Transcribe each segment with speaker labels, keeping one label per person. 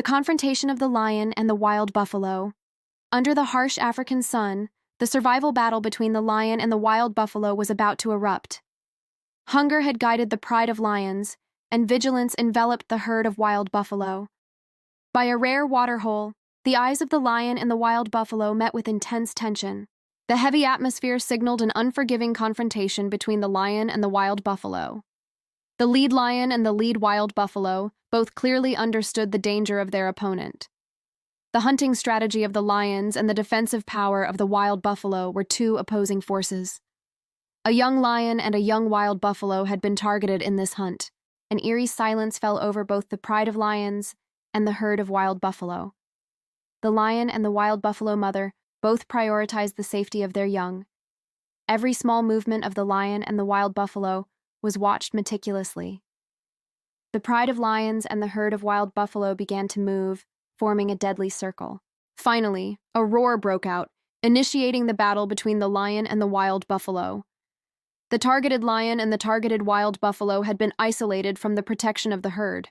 Speaker 1: The confrontation of the lion and the wild buffalo. Under the harsh African sun, the survival battle between the lion and the wild buffalo was about to erupt. Hunger had guided the pride of lions, and vigilance enveloped the herd of wild buffalo. By a rare waterhole, the eyes of the lion and the wild buffalo met with intense tension. The heavy atmosphere signaled an unforgiving confrontation between the lion and the wild buffalo. The lead lion and the lead wild buffalo both clearly understood the danger of their opponent. The hunting strategy of the lions and the defensive power of the wild buffalo were two opposing forces. A young lion and a young wild buffalo had been targeted in this hunt. An eerie silence fell over both the pride of lions and the herd of wild buffalo. The lion and the wild buffalo mother both prioritized the safety of their young. Every small movement of the lion and the wild buffalo was watched meticulously. The pride of lions and the herd of wild buffalo began to move, forming a deadly circle. Finally, a roar broke out, initiating the battle between the lion and the wild buffalo. The targeted lion and the targeted wild buffalo had been isolated from the protection of the herd.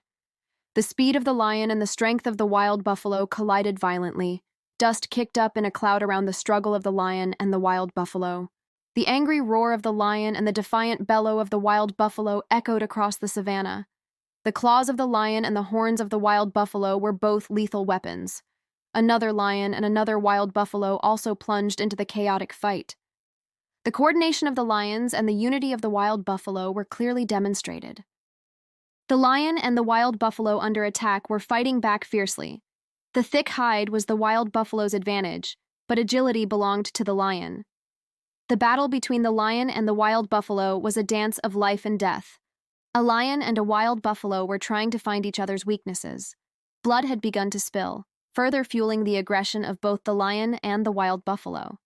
Speaker 1: The speed of the lion and the strength of the wild buffalo collided violently. Dust kicked up in a cloud around the struggle of the lion and the wild buffalo. The angry roar of the lion and the defiant bellow of the wild buffalo echoed across the savanna. The claws of the lion and the horns of the wild buffalo were both lethal weapons. Another lion and another wild buffalo also plunged into the chaotic fight. The coordination of the lions and the unity of the wild buffalo were clearly demonstrated. The lion and the wild buffalo under attack were fighting back fiercely. The thick hide was the wild buffalo's advantage, but agility belonged to the lion. The battle between the lion and the wild buffalo was a dance of life and death. A lion and a wild buffalo were trying to find each other's weaknesses. Blood had begun to spill, further fueling the aggression of both the lion and the wild buffalo.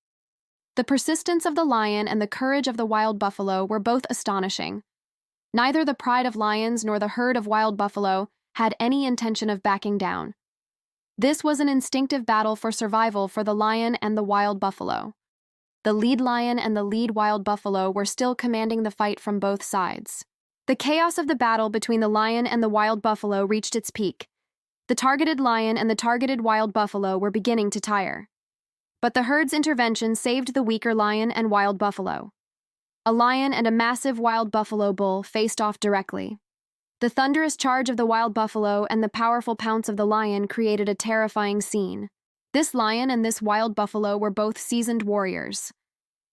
Speaker 1: The persistence of the lion and the courage of the wild buffalo were both astonishing. Neither the pride of lions nor the herd of wild buffalo had any intention of backing down. This was an instinctive battle for survival for the lion and the wild buffalo. The lead lion and the lead wild buffalo were still commanding the fight from both sides. The chaos of the battle between the lion and the wild buffalo reached its peak. The targeted lion and the targeted wild buffalo were beginning to tire. But the herd's intervention saved the weaker lion and wild buffalo. A lion and a massive wild buffalo bull faced off directly. The thunderous charge of the wild buffalo and the powerful pounce of the lion created a terrifying scene. This lion and this wild buffalo were both seasoned warriors.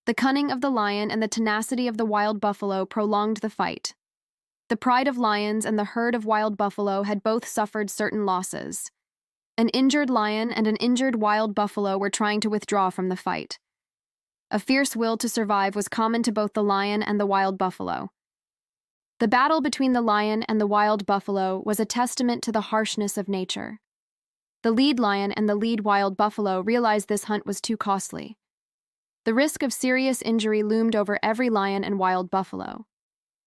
Speaker 1: The cunning of the lion and the tenacity of the wild buffalo prolonged the fight. The pride of lions and the herd of wild buffalo had both suffered certain losses. An injured lion and an injured wild buffalo were trying to withdraw from the fight. A fierce will to survive was common to both the lion and the wild buffalo. The battle between the lion and the wild buffalo was a testament to the harshness of nature. The lead lion and the lead wild buffalo realized this hunt was too costly. The risk of serious injury loomed over every lion and wild buffalo.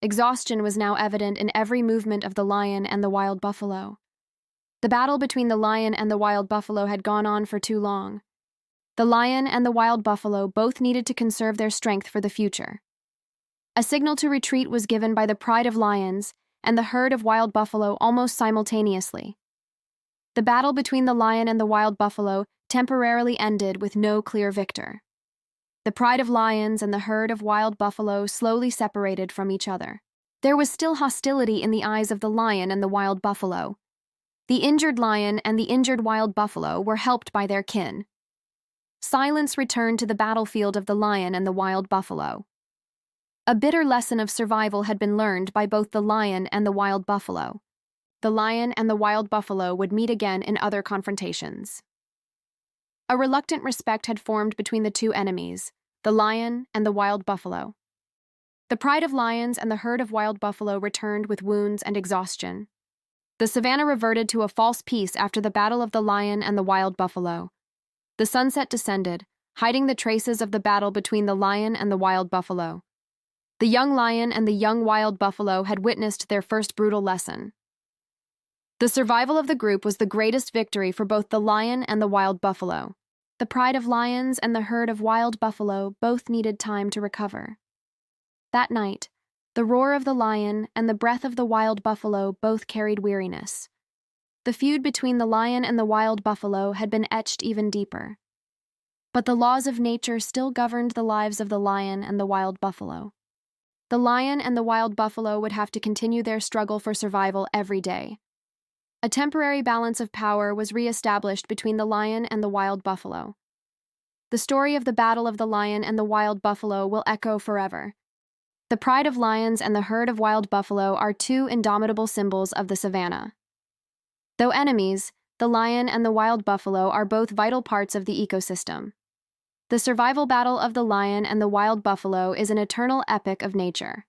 Speaker 1: Exhaustion was now evident in every movement of the lion and the wild buffalo. The battle between the lion and the wild buffalo had gone on for too long. The lion and the wild buffalo both needed to conserve their strength for the future. A signal to retreat was given by the pride of lions and the herd of wild buffalo almost simultaneously. The battle between the lion and the wild buffalo temporarily ended with no clear victor. The pride of lions and the herd of wild buffalo slowly separated from each other. There was still hostility in the eyes of the lion and the wild buffalo. The injured lion and the injured wild buffalo were helped by their kin. Silence returned to the battlefield of the lion and the wild buffalo. A bitter lesson of survival had been learned by both the lion and the wild buffalo. The lion and the wild buffalo would meet again in other confrontations. A reluctant respect had formed between the two enemies, the lion and the wild buffalo. The pride of lions and the herd of wild buffalo returned with wounds and exhaustion. The savanna reverted to a false peace after the battle of the lion and the wild buffalo. The sunset descended, hiding the traces of the battle between the lion and the wild buffalo. The young lion and the young wild buffalo had witnessed their first brutal lesson. The survival of the group was the greatest victory for both the lion and the wild buffalo. The pride of lions and the herd of wild buffalo both needed time to recover. That night, the roar of the lion and the breath of the wild buffalo both carried weariness. The feud between the lion and the wild buffalo had been etched even deeper. But the laws of nature still governed the lives of the lion and the wild buffalo. The lion and the wild buffalo would have to continue their struggle for survival every day. A temporary balance of power was re-established between the lion and the wild buffalo. The story of the battle of the lion and the wild buffalo will echo forever. The pride of lions and the herd of wild buffalo are two indomitable symbols of the savanna. Though enemies, the lion and the wild buffalo are both vital parts of the ecosystem. The survival battle of the lion and the wild buffalo is an eternal epic of nature.